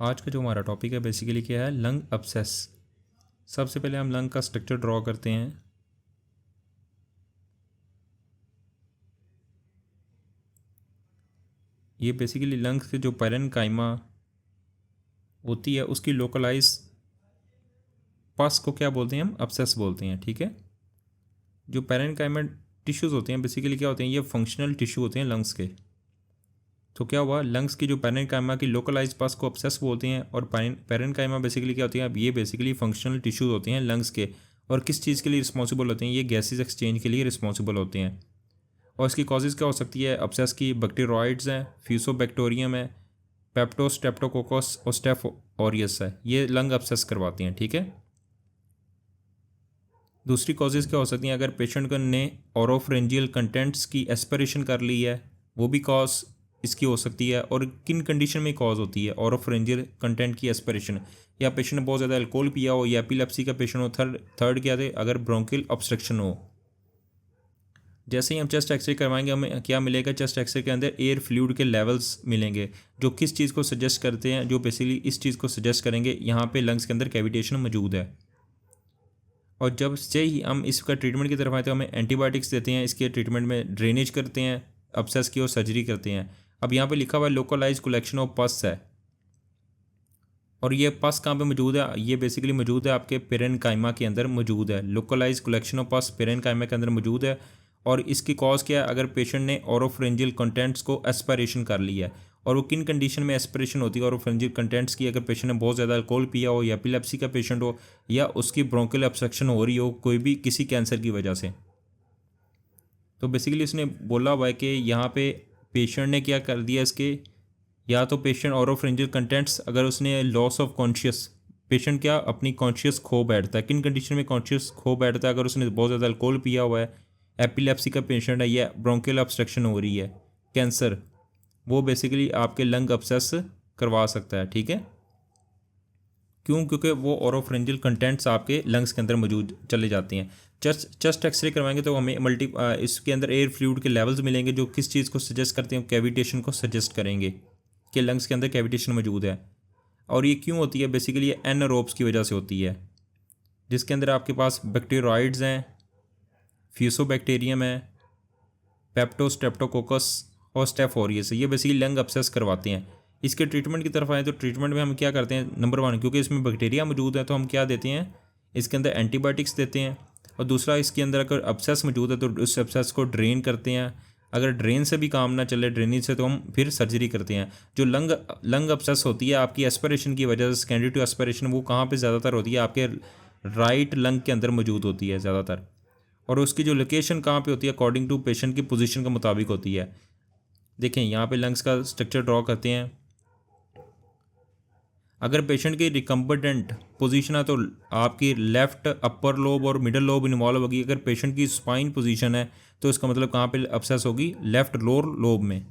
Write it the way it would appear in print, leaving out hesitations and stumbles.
आज का जो हमारा टॉपिक है बेसिकली क्या है, लंग अब्सेस। सबसे पहले हम लंग का स्ट्रक्चर ड्रॉ करते हैं। ये बेसिकली लंग्स के जो पैरेन्काइमा होती है उसकी लोकलाइज पस को क्या बोलते हैं, हम अब्सेस बोलते हैं। ठीक है, जो पैरेन्काइमा टिश्यूज़ होते हैं बेसिकली क्या होते हैं, ये फंक्शनल टिश्यू होते हैं लंग्स के। तो क्या हुआ, लंग्स की जो पैरेन्काइमा की लोकलाइज पस को अब्सेस बोलते हैं, और पैरेन्काइमा बेसिकली क्या होती है, अब ये बेसिकली फंक्शनल टिश्यूज़ होते हैं लंग्स के। और किस चीज़ के लिए रिस्पॉन्सिबल होते हैं, ये गैसेज एक्सचेंज के लिए रिस्पॉन्सिबल होते हैं। और इसकी कॉजेज़ क्या हो सकती है अब्सेस की, बैक्टीरियोइड्स हैं, फ्यूसोबैक्टीरियम है, पेप्टो स्ट्रेप्टोकोकस और स्टेफ ऑरियस है, ये लंग अब्सेस करवाती हैं। ठीक है, दूसरी कॉजेज़ क्या हो सकती हैं, अगर पेशेंट ने ओरोफ्रेंजियल कंटेंट्स की एस्पिरेशन कर ली है, वो भी कॉज इसकी हो सकती है। और किन कंडीशन में कॉज होती है ओरोफ्रेंजियल कंटेंट की एस्पिरेशन, या पेशेंट ने बहुत ज़्यादा अल्कोहल पिया हो, या एपिलेप्सी का पेशेंट हो। थर्ड क्या थे, अगर ब्रोंकियल ऑब्स्ट्रक्शन हो। जैसे ही हम चेस्ट एक्सरे करवाएंगे हमें क्या मिलेगा, चेस्ट एक्सरे के अंदर एयर फ्लूइड के लेवल्स मिलेंगे, जो किस चीज़ को सजेस्ट करते हैं, जो बेसिकली इस चीज़ को सजेस्ट करेंगे यहाँ पे लंग्स के अंदर कैविटेशन मौजूद है। और जब से ही हम इसका ट्रीटमेंट की तरफ आए तो हमें एंटीबायोटिक्स देते हैं, इसके ट्रीटमेंट में ड्रेनेज करते हैं अब्सेस की, और सर्जरी करते हैं। अब यहाँ पे लिखा हुआ है लोकलाइज कलेक्शन ऑफ पस है, और ये पस कहाँ पे मौजूद है, ये बेसिकली मौजूद है आपके पेरेन्काइमा के अंदर मौजूद है। लोकलाइज कलेक्शन ऑफ पस पेरेन्काइमा के अंदर मौजूद है। और इसकी कॉज क्या है, अगर पेशेंट ने ओरोफ्रेंजियल कंटेंट्स को एस्पिरेशन कर लिया है। और वो किन कंडीशन में एस्पिरेशन होती है ओरोफ्रेंजियल कंटेंट्स की, अगर पेशेंट ने बहुत ज़्यादा अल्कोहल पिया हो, या एपिलेप्सी का पेशेंट हो, या उसकी ब्रोंकियल ऑब्स्ट्रक्शन हो रही हो कोई भी किसी कैंसर की वजह से। तो बेसिकली इसने बोला हुआ है कि यहाँ पे पेशेंट ने क्या कर दिया इसके, या तो पेशेंट ओरोफ्रेंजियल कंटेंट्स, अगर उसने लॉस ऑफ कॉन्शियस, पेशेंट क्या अपनी कॉन्शियस खो बैठता है, किन कंडीशन में कॉन्शियस खो बैठता है, अगर उसने बहुत ज़्यादा अल्कोहल पिया हुआ है, एपिलेप्सी का पेशेंट है, या ब्रोंकियल ऑब्स्ट्रक्शन हो रही है, कैंसर, वो बेसिकली आपके लंग अब्सेस करवा सकता है। ठीक है, क्यों, क्योंकि वो ओरोफ्रेंजियल कंटेंट्स आपके लंग्स के अंदर मौजूद चले जाते हैं। चेस्ट एक्सरे करवाएंगे तो हमें इसके अंदर एयर फ्लूइड के लेवल्स मिलेंगे, जो किस चीज़ को सजेस्ट करते हैं, कैविटेशन को सजेस्ट करेंगे कि लंग्स के अंदर कैविटेशन मौजूद है। और ये क्यों होती है, बेसिकली ये एनारोब्स की वजह से होती है, जिसके अंदर आपके पास बैक्टीरियोइड्स हैं, फ्यूसोबैक्टीरियम है, पेप्टो स्ट्रेप्टोकोकस और स्टेफ ऑरियस है, ये बेसिकली लंग अब्सेस करवाते हैं। इसके ट्रीटमेंट की तरफ आए तो ट्रीटमेंट में हम क्या करते हैं, नंबर 1 क्योंकि इसमें बैक्टीरिया मौजूद है तो हम क्या देते हैं, इसके अंदर एंटीबायोटिक्स देते हैं। और दूसरा, इसके अंदर अगर अब्सेस मौजूद है तो उस अब्सेस को ड्रेन करते हैं। अगर ड्रेन से भी काम ना चले, ड्रेनेज से, तो हम फिर सर्जरी करते हैं। जो लंग अब्सेस होती है आपकी एस्पिरेशन की वजह से, सेकेंडरी टू एस्पिरेशन, वो कहाँ पे ज़्यादातर होती है, आपके राइट लंग के अंदर मौजूद होती है ज़्यादातर। और उसकी जो लोकेशन कहाँ पे होती है, अकॉर्डिंग टू पेशेंट की पोजीशन के मुताबिक होती है। देखें यहाँ पे लंग्स का स्ट्रक्चर ड्रॉ करते हैं। अगर पेशेंट की रिकम्बेंटेंट पोजीशन है तो आपकी लेफ़्ट अपर लोब और मिडल लोब इन्वॉल्व होगी। अगर पेशेंट की स्पाइन पोजीशन है तो इसका मतलब कहाँ पे अब्सेस होगी, लेफ़्ट लोअर लोब में।